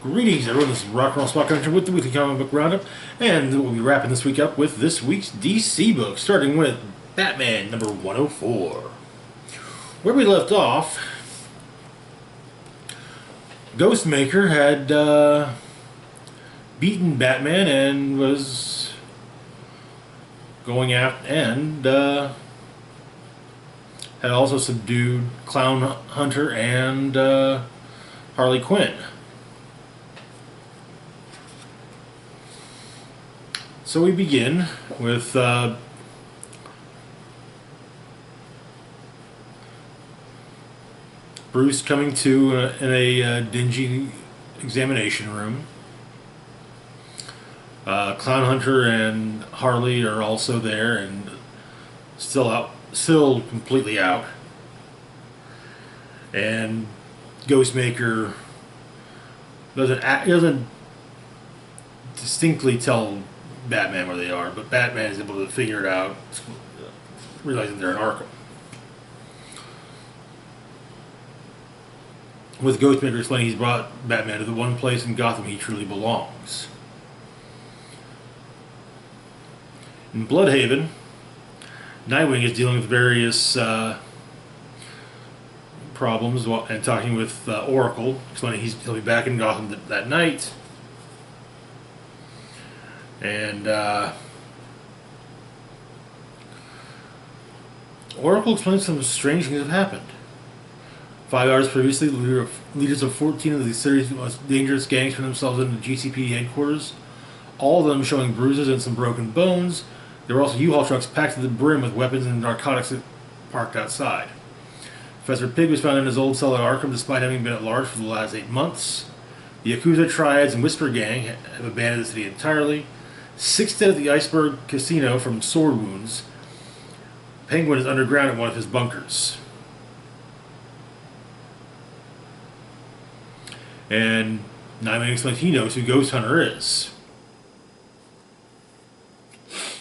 Greetings, everyone. This is Rock and Roll Spot Country with the weekly comic book roundup, and we'll be wrapping this week up with this week's DC book, starting with Batman number 104. Where we left off, Ghostmaker had beaten Batman and was going out, and had also subdued Clown Hunter and Harley Quinn. So we begin with Bruce coming to in a dingy examination room. Clown Hunter and Harley are also there and still completely out. And Ghostmaker doesn't distinctly tell Batman where they are, but Batman is able to figure it out, realizing they're in Arkham. With Ghostmaker explaining he's brought Batman to the one place in Gotham he truly belongs. In Bloodhaven, Nightwing is dealing with various problems and talking with Oracle, explaining he'll be back in Gotham that night. And Oracle explains some strange things have happened. 5 hours previously, leaders of 14 of the city's most dangerous gangs found themselves in the GCPD headquarters, all of them showing bruises and some broken bones. There were also U-Haul trucks packed to the brim with weapons and narcotics parked outside. Professor Pig was found in his old cell at Arkham despite having been at large for the last 8 months. The Yakuza Triads and Whisper Gang have abandoned the city entirely. 6 dead at the Iceberg Casino from sword wounds. Penguin is underground at one of his bunkers. And Nightwing explains he knows who Ghost Hunter is.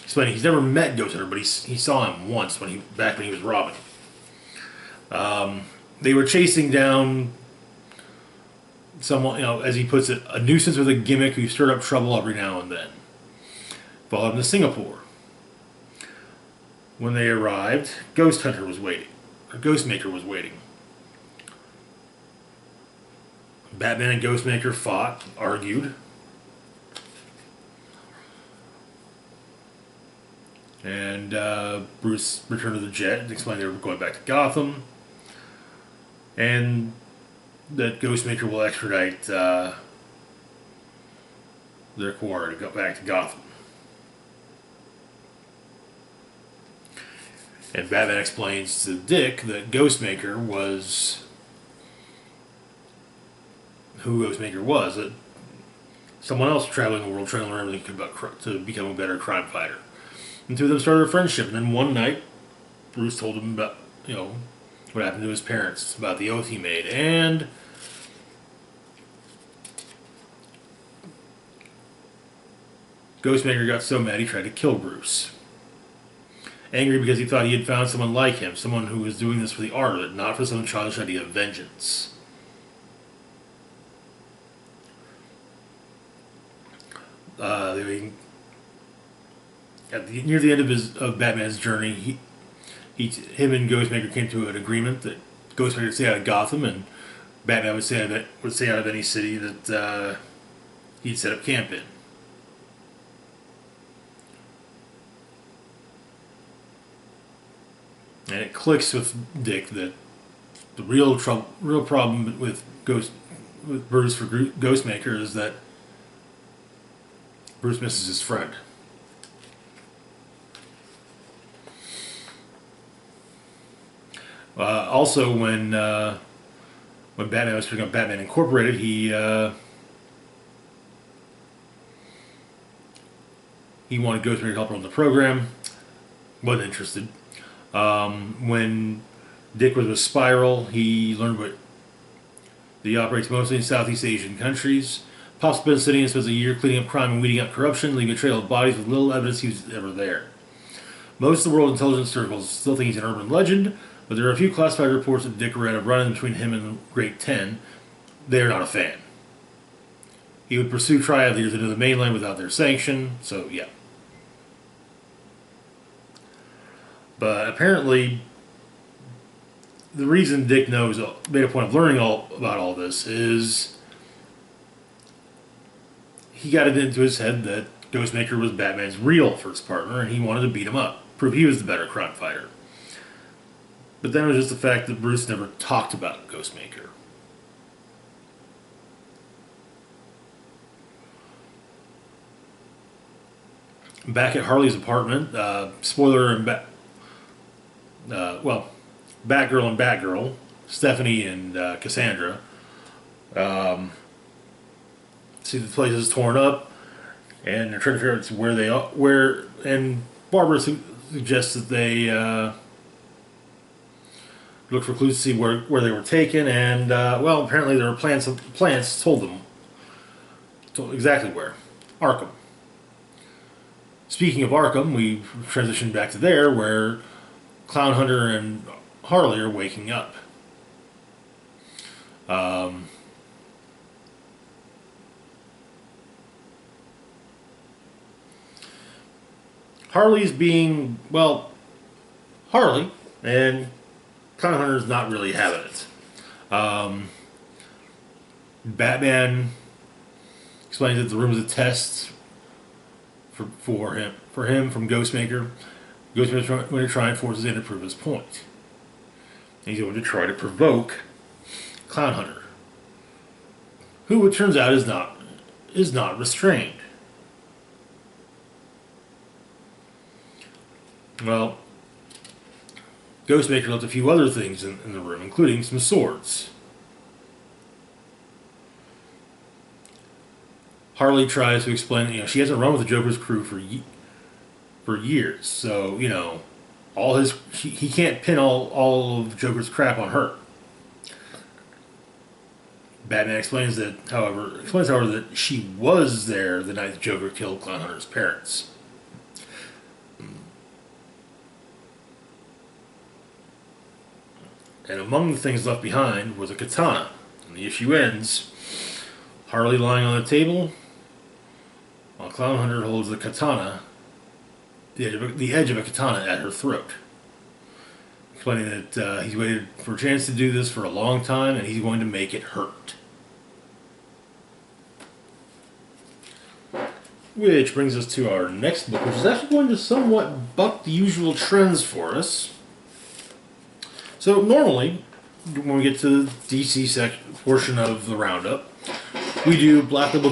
Explaining he's never met Ghost Hunter, but he saw him once back when he was robbing. They were chasing down someone, as he puts it, a nuisance with a gimmick who stirred up trouble every now and then. Followed him to Singapore. When they arrived, Ghostmaker was waiting. Batman and Ghostmaker fought, argued, and Bruce returned to the jet and explained they were going back to Gotham, and that Ghostmaker will extradite their quarry to go back to Gotham. And Batman explains to Dick that Ghostmaker was who Ghostmaker was, that someone else traveling the world trying to learn everything to become a better crime fighter. And two of them started a friendship, and then one night, Bruce told him about, what happened to his parents, about the oath he made, and Ghostmaker got so mad he tried to kill Bruce. Angry because he thought he had found someone like him, someone who was doing this for the art of it, not for some childish idea of vengeance. Near the end of Batman's journey, him and Ghostmaker came to an agreement that Ghostmaker would stay out of Gotham, and Batman would stay out of any city that he'd set up camp in. And it clicks with Dick that the real problem with Bruce for Ghostmaker is that Bruce misses his friend. Also, when Batman was picking up Batman Incorporated, he wanted Ghostmaker to help run the program. Wasn't interested. When Dick was with Spiral, he learned that he operates mostly in Southeast Asian countries. Pops up in the city and spends a year cleaning up crime and weeding out corruption, leaving a trail of bodies with little evidence he was ever there. Most of the world's intelligence circles still think he's an urban legend, but there are a few classified reports that Dick read of running between him and the Great Ten. They're not a fan. He would pursue triad leaders into the mainland without their sanction. So yeah. But apparently, the reason Dick made a point of learning all about all this is he got it into his head that Ghostmaker was Batman's real first partner, and he wanted to beat him up, prove he was the better crime fighter. But then it was just the fact that Bruce never talked about Ghostmaker. Back at Harley's apartment, spoiler and Batgirl and Batgirl, Stephanie and Cassandra, see the place is torn up, and they're trying to figure out where they are. And Barbara suggests that they look for clues to see where they were taken, and apparently there were plants told exactly where. Arkham. Speaking of Arkham, we transition back to there, where Clown Hunter and Harley are waking up. Harley's being, Harley, and Clown Hunter's not really having it. Batman explains that the room is a test for him from Ghostmaker. Ghostmaker's going to try and force him to prove his point. He's going to try to provoke Clown Hunter, who it turns out is not restrained. Well, Ghostmaker left a few other things in the room, including some swords. Harley tries to explain that she hasn't run with the Joker's crew for years, so he can't pin all of Joker's crap on her. Batman explains however, that she was there the night the Joker killed Clown Hunter's parents. And among the things left behind was a katana. And the issue ends, Harley lying on the table, while Clown Hunter holds the katana, the edge of a katana at her throat. Explaining that he's waited for a chance to do this for a long time, and he's going to make it hurt. Which brings us to our next book, which is actually going to somewhat buck the usual trends for us. So normally, when we get to the DC portion of the roundup, we do Black Label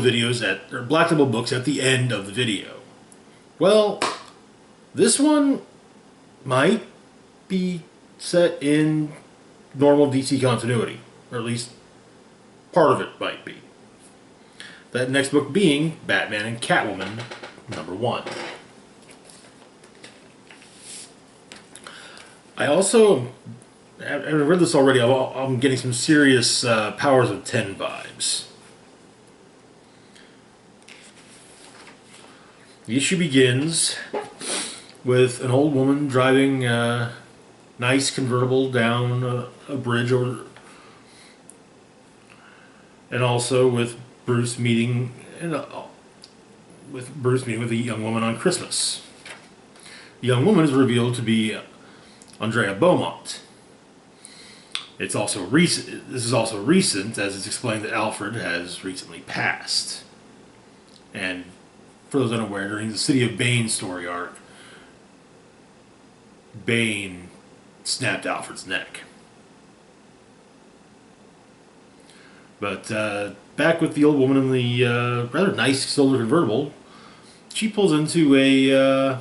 books at the end of the video. Well, this one might be set in normal DC continuity, or at least part of it might be. That next book being Batman and Catwoman, #1. I also, having read this already, I'm getting some serious Powers of 10 vibes. The issue begins with an old woman driving a nice convertible down a bridge over, and also with Bruce meeting with a young woman on Christmas. The young woman is revealed to be Andrea Beaumont. It's also recent. This is also recent, as it's explained that Alfred has recently passed. And for those unaware, during the City of Bane story arc, Bane snapped Alfred's neck. But back with the old woman in the rather nice silver convertible, she pulls into a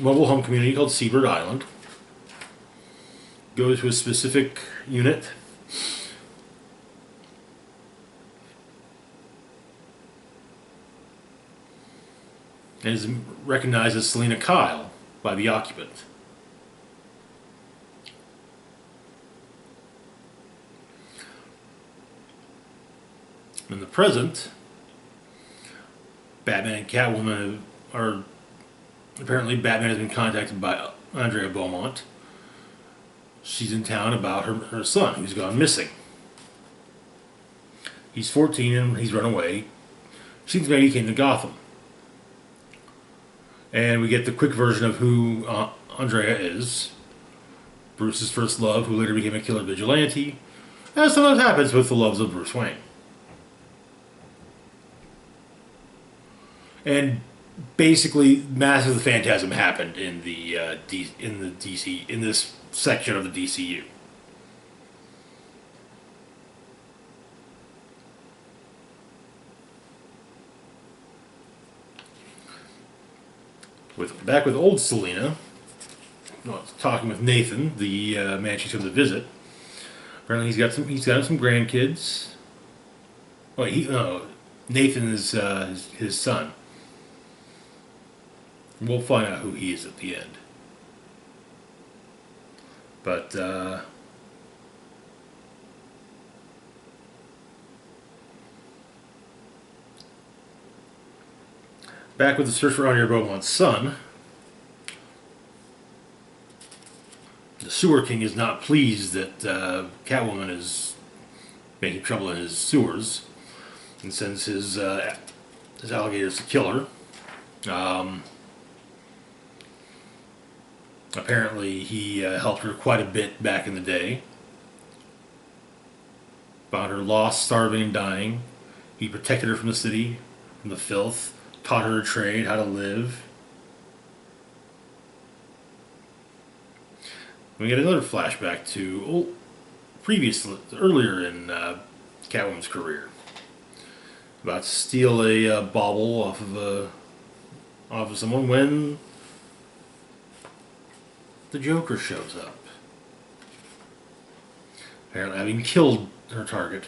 mobile home community called Seabird Island. Goes to a specific unit. And is recognized as Selena Kyle by the occupant. In the present, Batman and Catwoman are... Apparently Batman has been contacted by Andrea Beaumont, She's in town about her son who's gone missing. He's 14 and he's run away. Seems maybe he came to Gotham. And we get the quick version of who Andrea is. Bruce's first love, who later became a killer vigilante. As sometimes happens with the loves of Bruce Wayne. And basically, Mask of the Phantasm happened in the in this section of the DCU. Back with old Selina, talking with Nathan, the man she's come to visit. Apparently, he's got some grandkids. Oh, Nathan is his son. We'll find out who he is at the end. But back with the search for Andrea Beaumont's son, the Sewer King is not pleased that Catwoman is making trouble in his sewers and sends his alligators to kill her. Apparently, he helped her quite a bit back in the day. Found her lost, starving, and dying. He protected her from the city, from the filth, taught her a trade, how to live. We get another flashback to earlier in Catwoman's career. About to steal a bauble off of someone when the Joker shows up. Apparently having killed her target.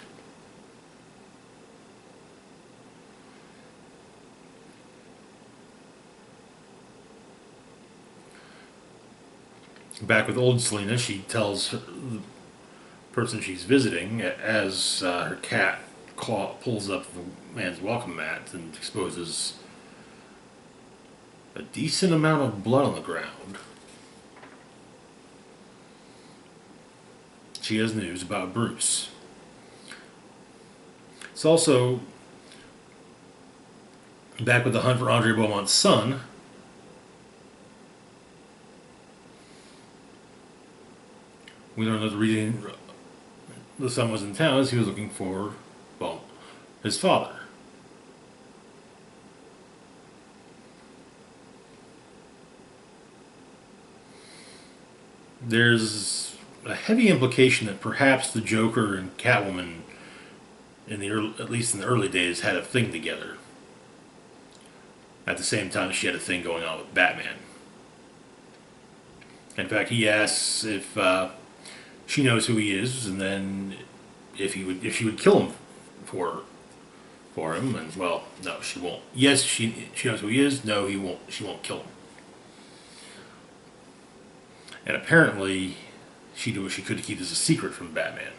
Back with old Selina, she tells the person she's visiting as her cat pulls up the man's welcome mat and exposes a decent amount of blood on the ground. She has news about Bruce. It's also back with the hunt for Andrea Beaumont's son. We learned that the reason the son was in town is he was looking for, well, his father. There's a heavy implication that perhaps the Joker and Catwoman, at least in the early days, had a thing together. At the same time, she had a thing going on with Batman. In fact, he asks if she knows who he is, and then if she would kill him for him, and well, no, she won't. Yes, she knows who he is. No, he won't. She won't kill him. And apparently, she did what she could to keep this a secret from Batman.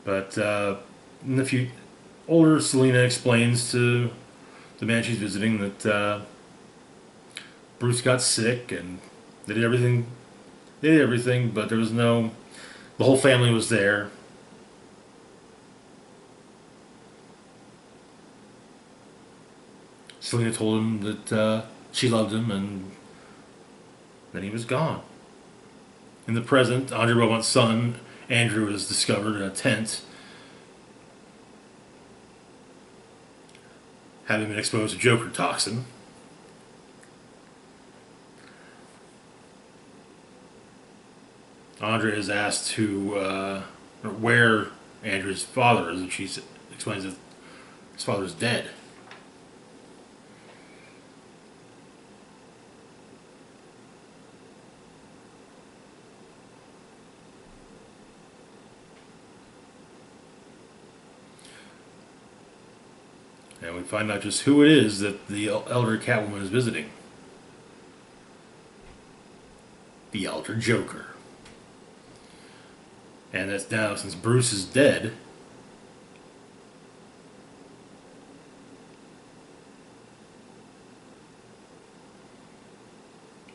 But older Selina explains to the man she's visiting that Bruce got sick and they did everything. They did everything, but there was no. The whole family was there. Selina told him that she loved him, and then he was gone. In the present, Andrea Beaumont's son, Andrew, is discovered in a tent, having been exposed to Joker toxin. Andrea is asked where Andrew's father is, and she explains that his father is dead. And we find out just who it is that the elder Catwoman is visiting. The elder Joker. And that's now, since Bruce is dead,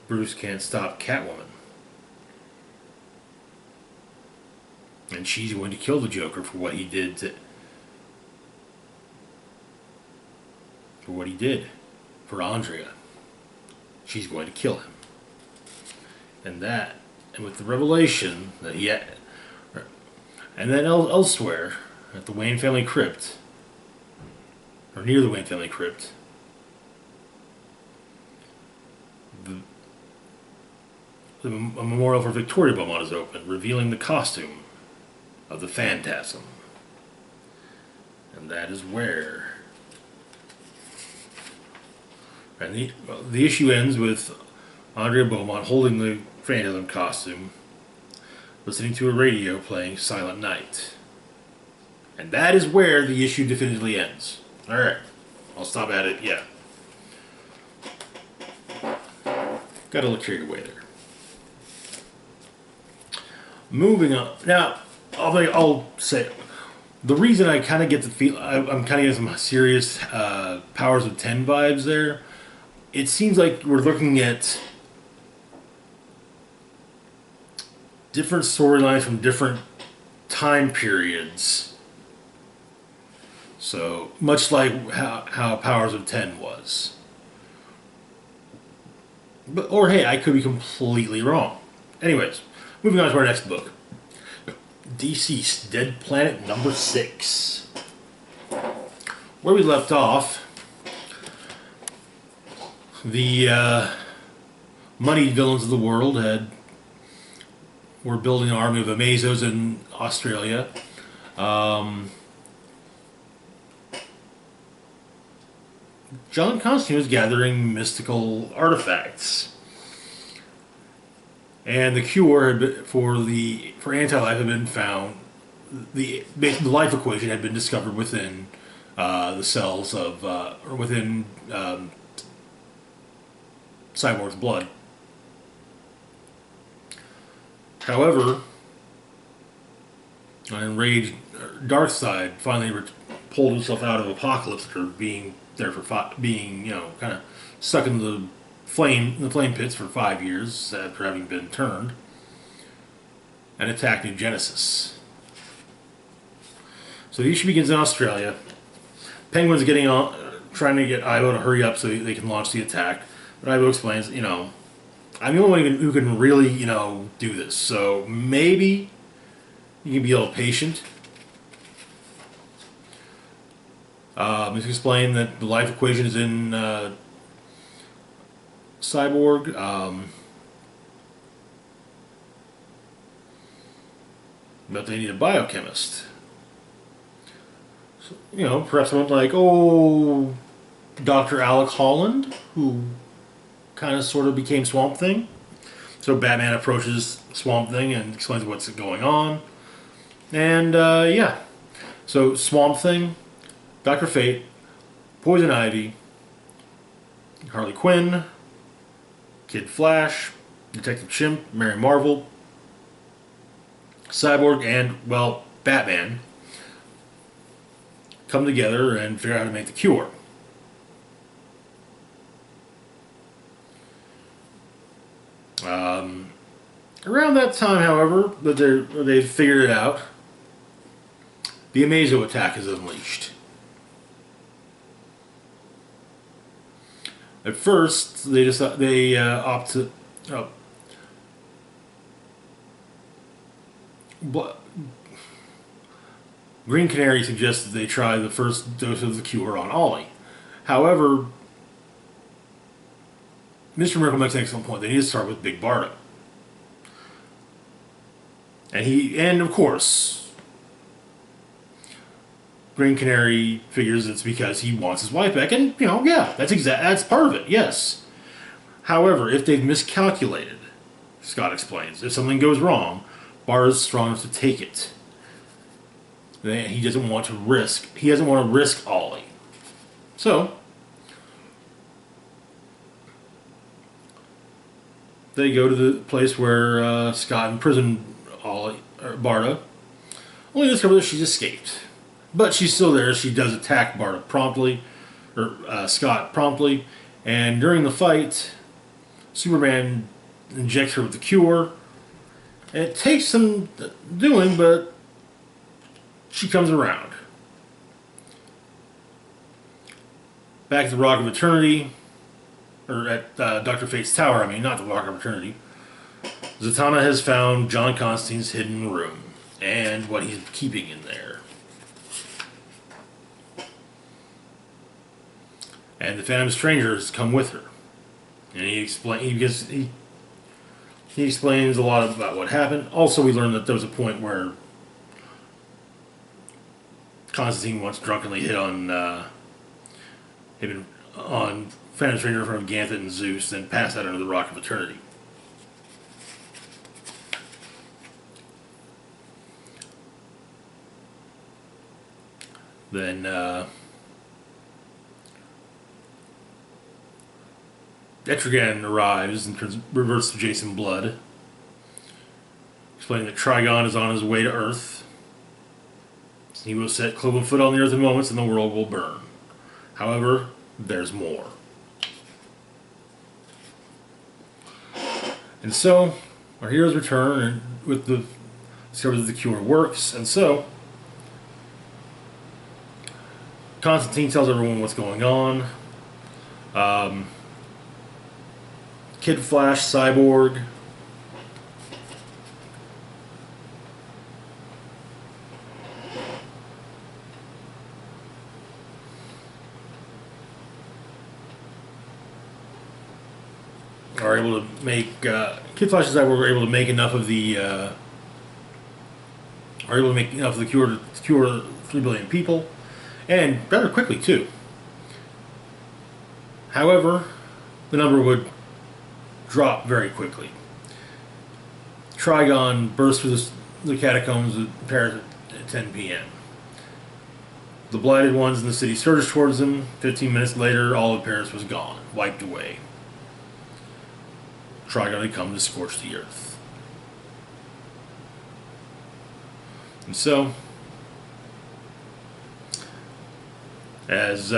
Bruce can't stop Catwoman. And she's going to kill the Joker for what he did for Andrea. She's going to kill him. And with the revelation that and then elsewhere, at the Wayne family crypt, or near the Wayne family crypt, a memorial for Victoria Beaumont is open, revealing the costume of the Phantasm. And that is where... And the issue ends with Andrea Beaumont holding the Phantasm costume, listening to a radio playing Silent Night. And that is where the issue definitively ends. Alright, I'll stop at it, yeah. Got a little carried away there. Moving on. Now, I'll say, the reason I kind of get the feel, I'm kind of getting some serious Powers of 10 vibes there. It seems like we're looking at different storylines from different time periods. So, much like how Powers of 10 was. Or hey, I could be completely wrong. Anyways, moving on to our next book. DCeased, Dead Planet number 6. Where we left off, the moneyed villains of the world were building an army of Amazos in Australia. John Constantine was gathering mystical artifacts, and the cure for anti-life had been found. The life equation had been discovered within the cells of, or within Cyborg's blood. However, an enraged Darkseid finally pulled himself out of Apocalypse after being there for kind of stuck in the flame pits for 5 years after having been turned, and attacked New Genesis. So the issue begins in Australia. Penguin's trying to get Ivo to hurry up so they can launch the attack. But Ivo explains, I'm the only one who can really, do this. So maybe you can be a little patient. He's explained that the life equation is in Cyborg. But they need a biochemist. So, perhaps someone like, Dr. Alec Holland, who kind of sort of became Swamp Thing. So Batman approaches Swamp Thing and explains what's going on. And, yeah. So Swamp Thing, Dr. Fate, Poison Ivy, Harley Quinn, Kid Flash, Detective Chimp, Mary Marvel, Cyborg, and, Batman come together and figure out how to make the cure. Around that time, however, that they've figured it out, the Amazo attack is unleashed. At first, they opt to. Green Canary suggests that they try the first dose of the cure on Ollie. However, Mr. Miracle makes an excellent point. They need to start with Big Barda. And of course, Green Canary figures it's because he wants his wife back, and yeah, that's part of it, yes. However, if they've miscalculated, Scott explains, if something goes wrong, Barda's strong enough to take it. He doesn't want to risk Ollie. So they go to the place where Scott imprisoned Barda, only to discover that she's escaped. But she's still there. She does attack Scott promptly, and during the fight, Superman injects her with the cure. And it takes some doing, but she comes around. Back at the Rock of Eternity, or at Dr. Fate's tower, not the Rock of Eternity, Zatanna has found John Constantine's hidden room and what he's keeping in there. And the Phantom Stranger has come with her. And he explains a lot about what happened. Also, we learned that there was a point where Constantine once drunkenly hit on Phantom Stranger in front of Ganthet and Zeus, then passed out under the Rock of Eternity. Then Etrigan arrives and reverts to Jason Blood, explaining that Trigon is on his way to Earth. He will set cloven foot on the Earth in moments and the world will burn. However, there's more. And so, our heroes return and with the discovery that the cure works, and so Constantine tells everyone what's going on. Kid Flash, Cyborg, are able to make Kid Flash and Cyborg are able to make enough of the cure to cure 3 billion people, and rather quickly too. However, the number would drop very quickly. Trigon bursts through the catacombs of Paris at 10 p.m. The blighted ones in the city surged towards him. 15 minutes later, all of Paris was gone, wiped away. Trigon had come to scorch the earth. And so, as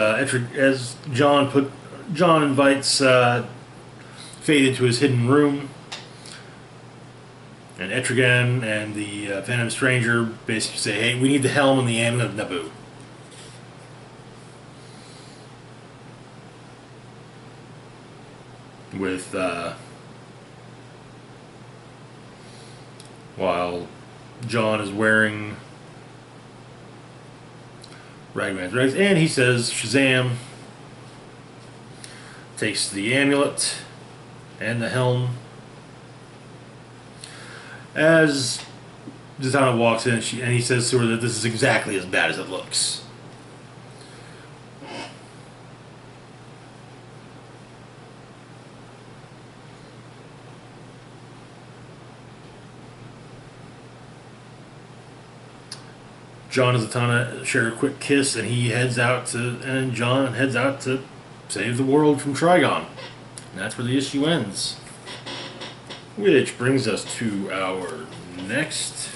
John invites Fate into his hidden room, and Etrigan and the Phantom Stranger basically say, "Hey, we need the helm and the amulet of Naboo." With while John is wearing Ragman's rags, and he says, "Shazam!" Takes the amulet and the helm. As Zatanna walks in, and he says to her that this is exactly as bad as it looks. John and Zatanna share a quick kiss, and John heads out to save the world from Trigon. And that's where the issue ends. Which brings us to our next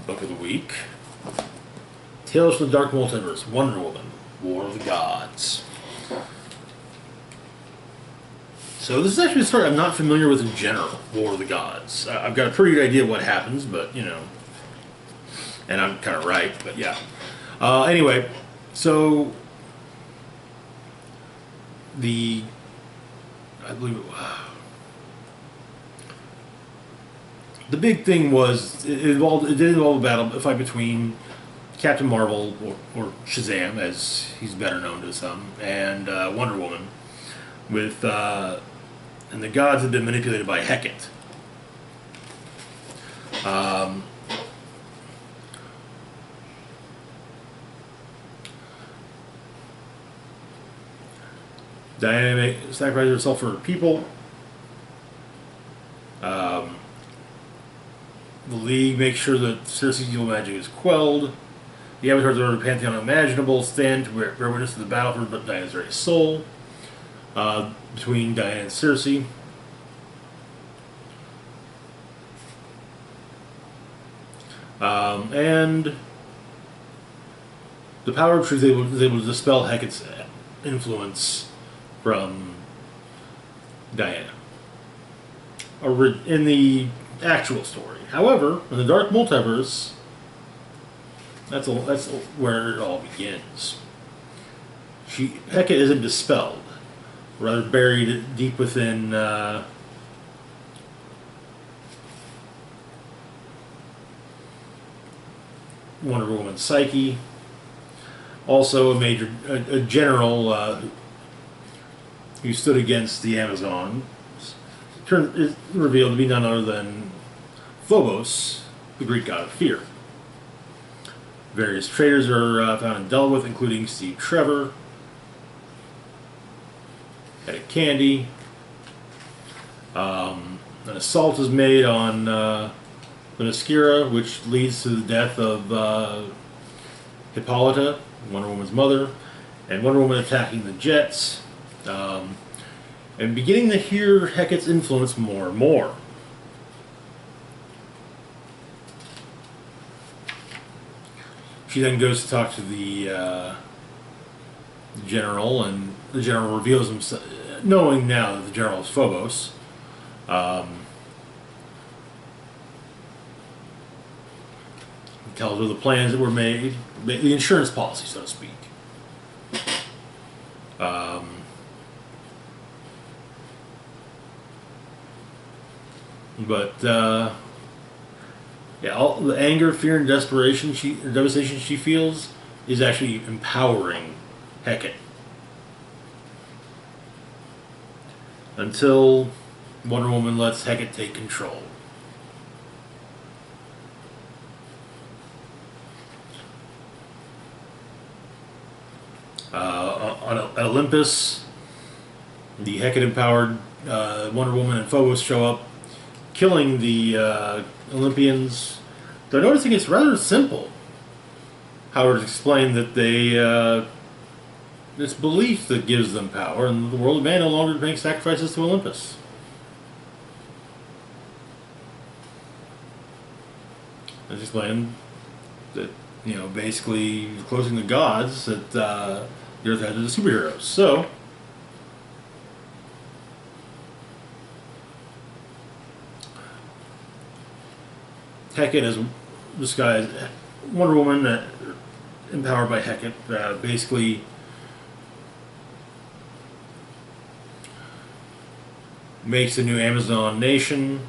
book of the week. Tales from the Dark Multiverse, Wonder Woman, War of the Gods. So this is actually a story I'm not familiar with in general, War of the Gods. I've got a pretty good idea of what happens, but, and I'm kind of right, but yeah. Anyway, so I believe the big thing was it did involve a fight between Captain Marvel, or Shazam as he's better known to some, and Wonder Woman, and the gods had been manipulated by Hecate. Diana sacrifices herself for her people. The League makes sure that Circe's evil magic is quelled. The avatars of the Pantheon Imaginable stand to bear witness to the battle for Diana's very soul. Between Diana and Circe. And the power of truth is able to dispel Hecate's influence from Diana. In the actual story. However, in the Dark Multiverse, that's where it all begins. Hecate isn't dispelled, rather buried deep within Wonder Woman's psyche. Also, a general who stood against the Amazon is revealed to be none other than Phobos, the Greek god of fear. Various traitors are found and dealt with, including Steve Trevor, Etta Candy. An assault is made on Themyscira, which leads to the death of Hippolyta, Wonder Woman's mother, and Wonder Woman attacking the Jets, and beginning to hear Hecate's influence more and more. She then goes to talk to the general, and the general reveals himself, knowing now that the general is Phobos. Tells her the plans that were made, the insurance policy, so to speak. Yeah, all the anger, fear, and devastation she feels is actually empowering Hecate. Until Wonder Woman lets Hecate take control. At Olympus, the Hecate-empowered Wonder Woman and Phobos show up, killing the Olympians. They're noticing it's rather simple. Howard explained that it's belief that gives them power, and the world of man no longer makes sacrifices to Olympus. As explained that, basically closing the gods that the Earth had to the superheroes. So, Hecate is disguised Wonder Woman, empowered by Hecate, basically makes a new Amazon nation.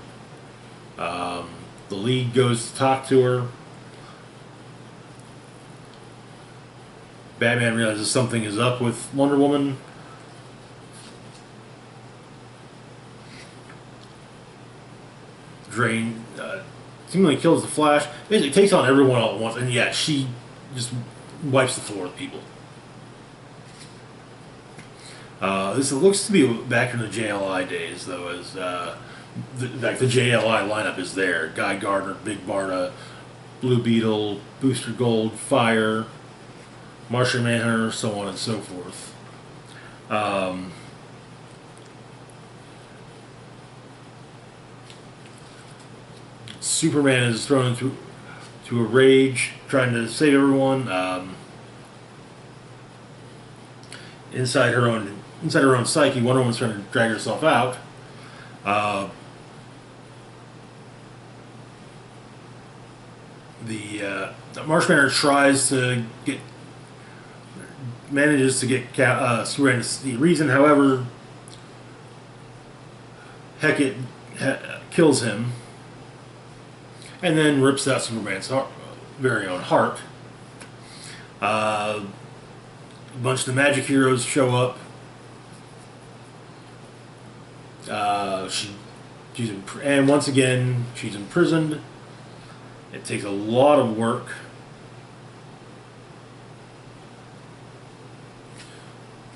The League goes to talk to her. Batman realizes something is up with Wonder Woman. Seemingly kills the Flash. Basically takes on everyone all at once, and yeah, she just wipes the floor with people. This looks to be back in the JLI days, though, as the JLI lineup is there. Guy Gardner, Big Barda, Blue Beetle, Booster Gold, Fire, Martian Manhunter, so on and so forth. Superman is thrown into a rage, trying to save everyone. Inside her own psyche, Wonder Woman's trying to drag herself out. The Martian Manhunter manages to get Superman to see reason. However, Hecate kills him, and then rips out Superman's very own heart. A bunch of the magic heroes show up. And once again, she's imprisoned. It takes a lot of work.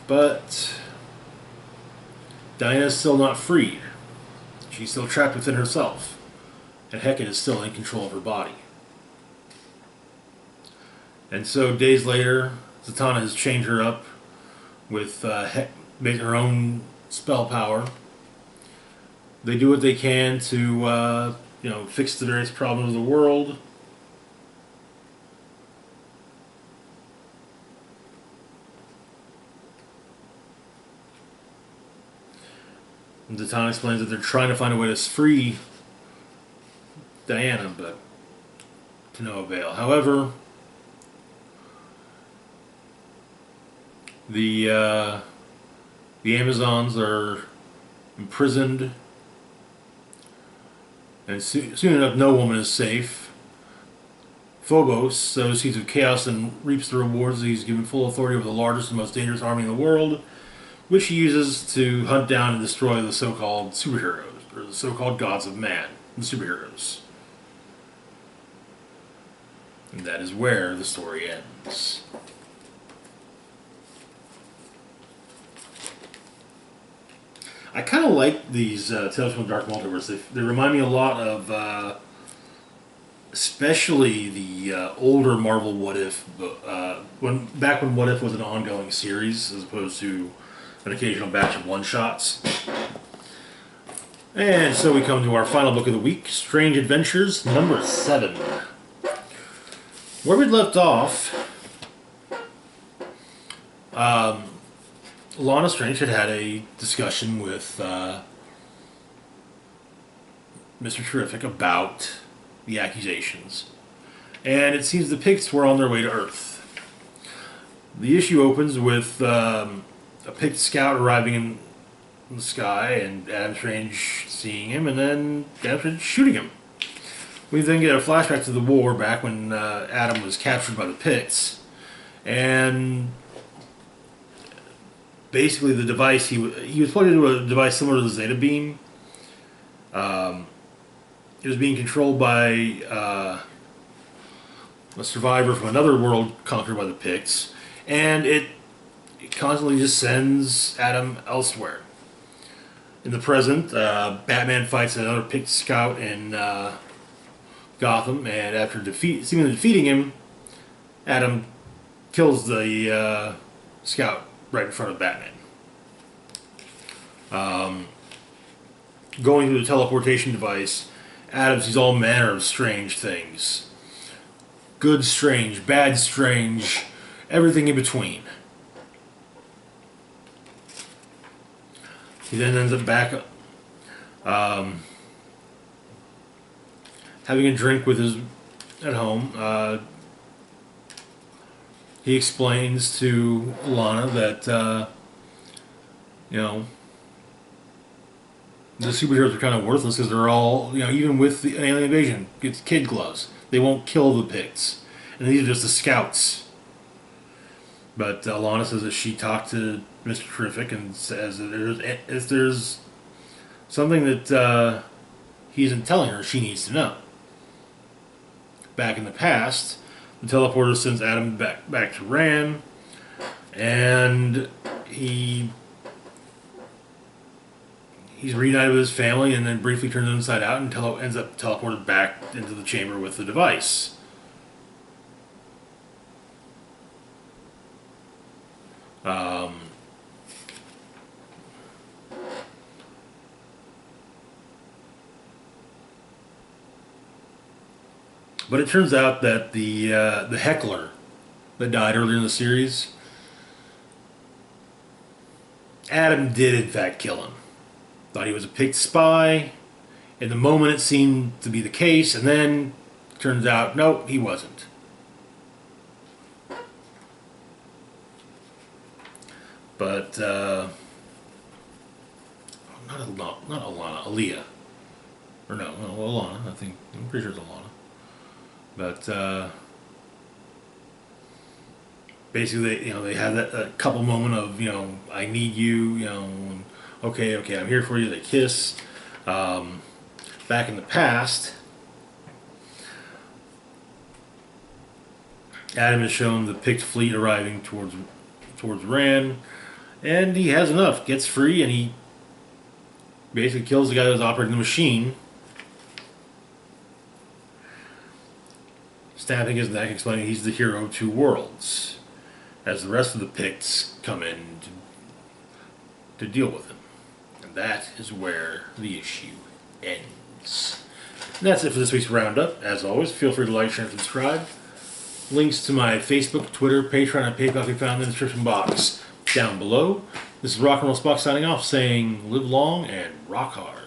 But Diana's still not freed. She's still trapped within herself. And Hecate is still in control of her body. And so days later, Zatanna has chained her up with made her own spell power. They do what they can to fix the various problems of the world. And Zatanna explains that they're trying to find a way to free Diana, but to no avail. However, the Amazons are imprisoned, and soon enough, no woman is safe. Phobos sows seeds of chaos and reaps the rewards. He's given full authority over the largest and most dangerous army in the world, which he uses to hunt down and destroy the so-called superheroes, or the so-called gods of man, the superheroes. And that is where the story ends. I kind of like these Tales from the Dark Multiverse. They remind me a lot of, especially the older Marvel What If, back when What If was an ongoing series as opposed to an occasional batch of one-shots. And so we come to our final book of the week, Strange Adventures, number 7. Where we left off, Lana Strange had a discussion with Mr. Terrific about the accusations. And it seems the Picts were on their way to Earth. The issue opens with a Pict scout arriving in the sky and Adam Strange seeing him and then Adam Strange shooting him. We then get a flashback to the war back when Adam was captured by the Picts. And basically the device, he was plugged into a device similar to the Zeta Beam. It was being controlled by a survivor from another world conquered by the Picts. And it constantly just sends Adam elsewhere. In the present, Batman fights another Pict scout in Gotham, and after seemingly defeating him, Adam kills the scout right in front of Batman. Going through the teleportation device, Adam sees all manner of strange things. Good strange, bad strange, everything in between. He then ends up back having a drink with his at home. He explains to Lana that the superheroes are kind of worthless because they're all, even with an alien invasion, it's kid gloves. They won't kill the Picts, and these are just the scouts. But Lana says that she talked to Mr. Terrific and says that if there's something that he isn't telling her, she needs to know. Back in the past, the teleporter sends Adam back to Ran, and he's reunited with his family and then briefly turns inside out and ends up teleported back into the chamber with the device. But it turns out that the heckler that died earlier in the series, Adam did in fact kill him. Thought he was a Pict spy. In the moment it seemed to be the case, and then turns out, nope, he wasn't. But, not Alana, Aaliyah. Or no, Alana, I'm pretty sure it's Alana. But, basically, they had that couple moment of, I need you, okay, I'm here for you. They kiss. Back in the past, Adam is shown the Pict fleet arriving towards Ran, and he has enough. Gets free, and he basically kills the guy that was operating the machine, stabbing his neck, explaining he's the hero of two worlds, as the rest of the Picts come in to deal with him. And that is where the issue ends. And that's it for this week's Roundup. As always, feel free to like, share, and subscribe. Links to my Facebook, Twitter, Patreon, and PayPal can be found in the description box down below. This is Rock and Roll Spock signing off, saying live long and rock hard.